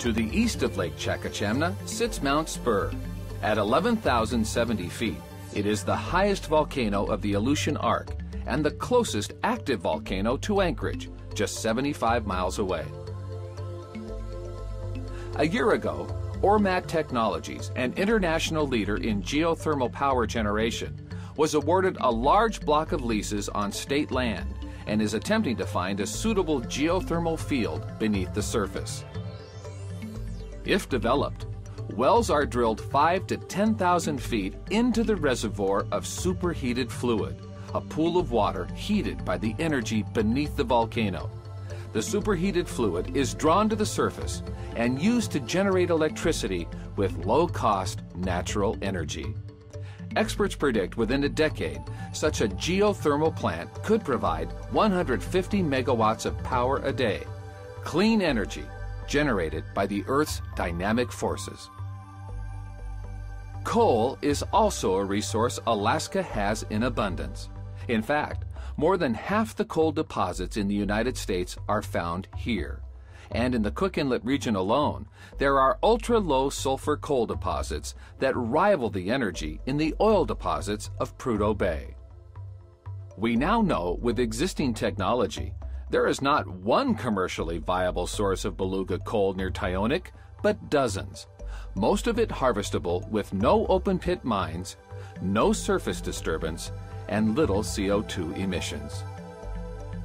To the east of Lake Chakachamna sits Mount Spur. At 11,070 feet, it is the highest volcano of the Aleutian Arc and the closest active volcano to Anchorage, just 75 miles away. A year ago, Ormat Technologies, an international leader in geothermal power generation, was awarded a large block of leases on state land and is attempting to find a suitable geothermal field beneath the surface. If developed, wells are drilled 5,000 to 10,000 feet into the reservoir of superheated fluid, a pool of water heated by the energy beneath the volcano. The superheated fluid is drawn to the surface and used to generate electricity with low-cost natural energy. Experts predict within a decade, such a geothermal plant could provide 150 megawatts of power a day, clean energy generated by the Earth's dynamic forces. Coal is also a resource Alaska has in abundance. In fact, more than half the coal deposits in the United States are found here. And in the Cook Inlet region alone, there are ultra-low sulfur coal deposits that rival the energy in the oil deposits of Prudhoe Bay. We now know with existing technology, there is not one commercially viable source of beluga coal near Tyonek, but dozens. Most of it harvestable with no open pit mines, no surface disturbance, and little CO2 emissions.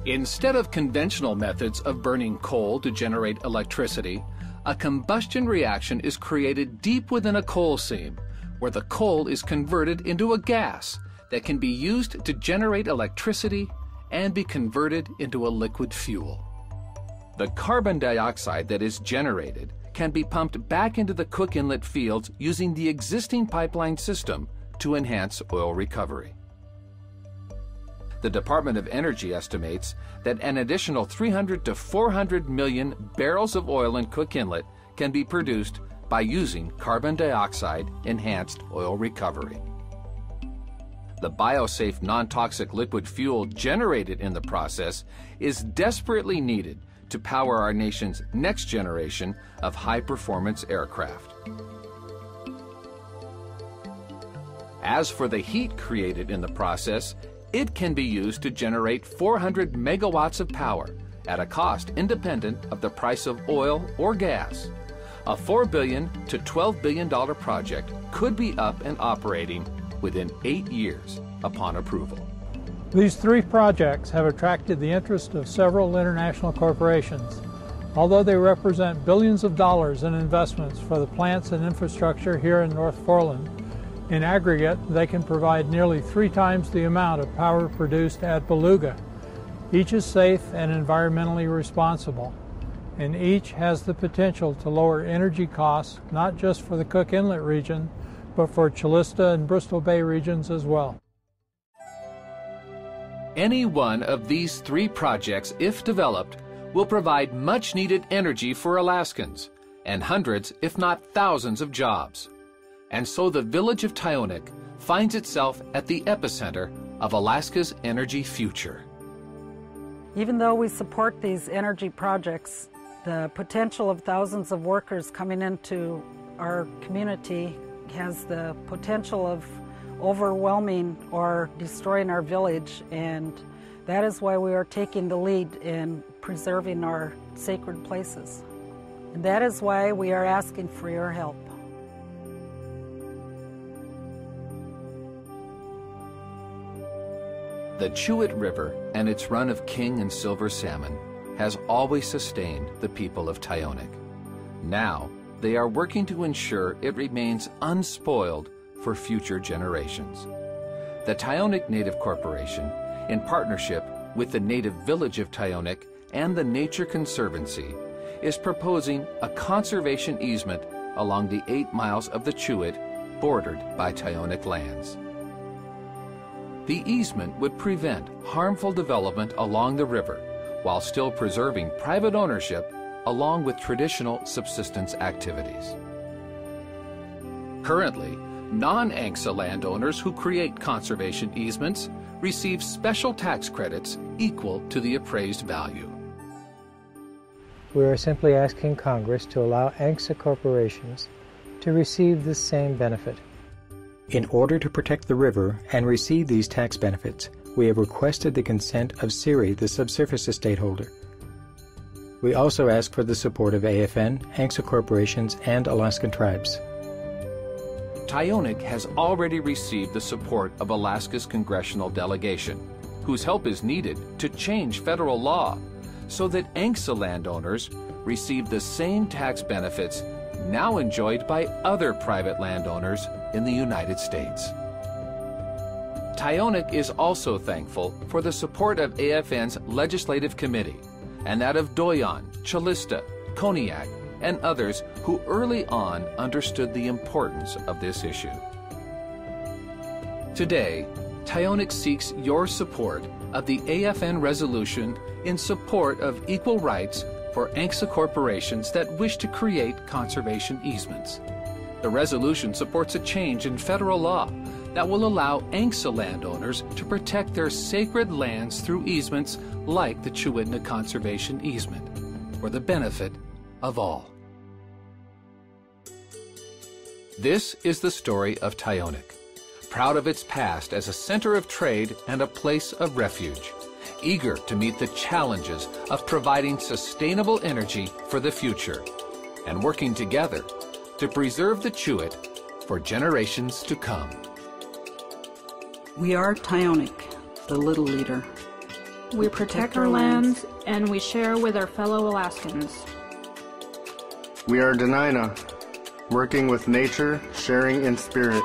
Instead of conventional methods of burning coal to generate electricity, a combustion reaction is created deep within a coal seam, where the coal is converted into a gas that can be used to generate electricity and be converted into a liquid fuel. The carbon dioxide that is generated can be pumped back into the Cook Inlet fields using the existing pipeline system to enhance oil recovery. The Department of Energy estimates that an additional 300 to 400 million barrels of oil in Cook Inlet can be produced by using carbon dioxide enhanced oil recovery. The biosafe non-toxic liquid fuel generated in the process is desperately needed to power our nation's next generation of high-performance aircraft. As for the heat created in the process, it can be used to generate 400 megawatts of power at a cost independent of the price of oil or gas. A $4 billion to $12 billion project could be up and operating within 8 years upon approval. These three projects have attracted the interest of several international corporations. Although they represent billions of dollars in investments for the plants and infrastructure here in North Foreland, in aggregate, they can provide nearly 3 times the amount of power produced at Beluga. Each is safe and environmentally responsible, and each has the potential to lower energy costs, not just for the Cook Inlet region, but for Chulista and Bristol Bay regions as well. Any one of these 3 projects, if developed, will provide much-needed energy for Alaskans and hundreds, if not thousands, of jobs. And so the village of Tyonek finds itself at the epicenter of Alaska's energy future. Even though we support these energy projects, the potential of thousands of workers coming into our community has the potential of overwhelming or destroying our village, and that is why we are taking the lead in preserving our sacred places. And that is why we are asking for your help. The Chewit River and its run of king and silver salmon has always sustained the people of Tyonek. Now, they are working to ensure it remains unspoiled for future generations. The Tyonek Native Corporation, in partnership with the native village of Tyonek and the Nature Conservancy, is proposing a conservation easement along the 8 miles of the Chewit bordered by Tyonek lands. The easement would prevent harmful development along the river while still preserving private ownership along with traditional subsistence activities. Currently, non-ANCSA landowners who create conservation easements receive special tax credits equal to the appraised value. We are simply asking Congress to allow ANCSA corporations to receive the same benefit. In order to protect the river and receive these tax benefits, we have requested the consent of SERI, the subsurface estate holder. We also ask for the support of AFN, ANCSA corporations, and Alaskan tribes. Tyonek has already received the support of Alaska's congressional delegation, whose help is needed to change federal law so that ANCSA landowners receive the same tax benefits now enjoyed by other private landowners in the United States. Tyonek is also thankful for the support of AFN's Legislative Committee and that of Doyon, Chalista, Koniak, and others who early on understood the importance of this issue. Today, Tyonek seeks your support of the AFN resolution in support of equal rights for ANCSA corporations that wish to create conservation easements. The resolution supports a change in federal law that will allow ANCSA landowners to protect their sacred lands through easements like the Chewitna Conservation Easement, for the benefit of all. This is the story of Tyonek, proud of its past as a center of trade and a place of refuge, eager to meet the challenges of providing sustainable energy for the future, and working together to preserve the Chewit for generations to come. We are Tyonek, the Little Leader. We protect our lands and we share with our fellow Alaskans. We are Dena'ina, working with nature, sharing in spirit.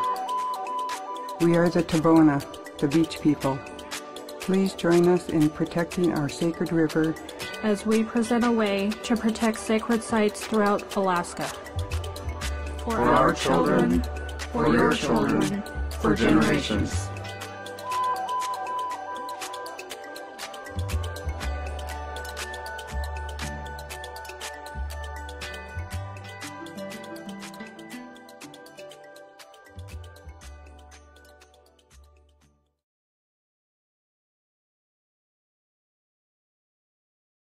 We are the Tabona, the beach people. Please join us in protecting our sacred river as we present a way to protect sacred sites throughout Alaska. For our children, for your children, for generations.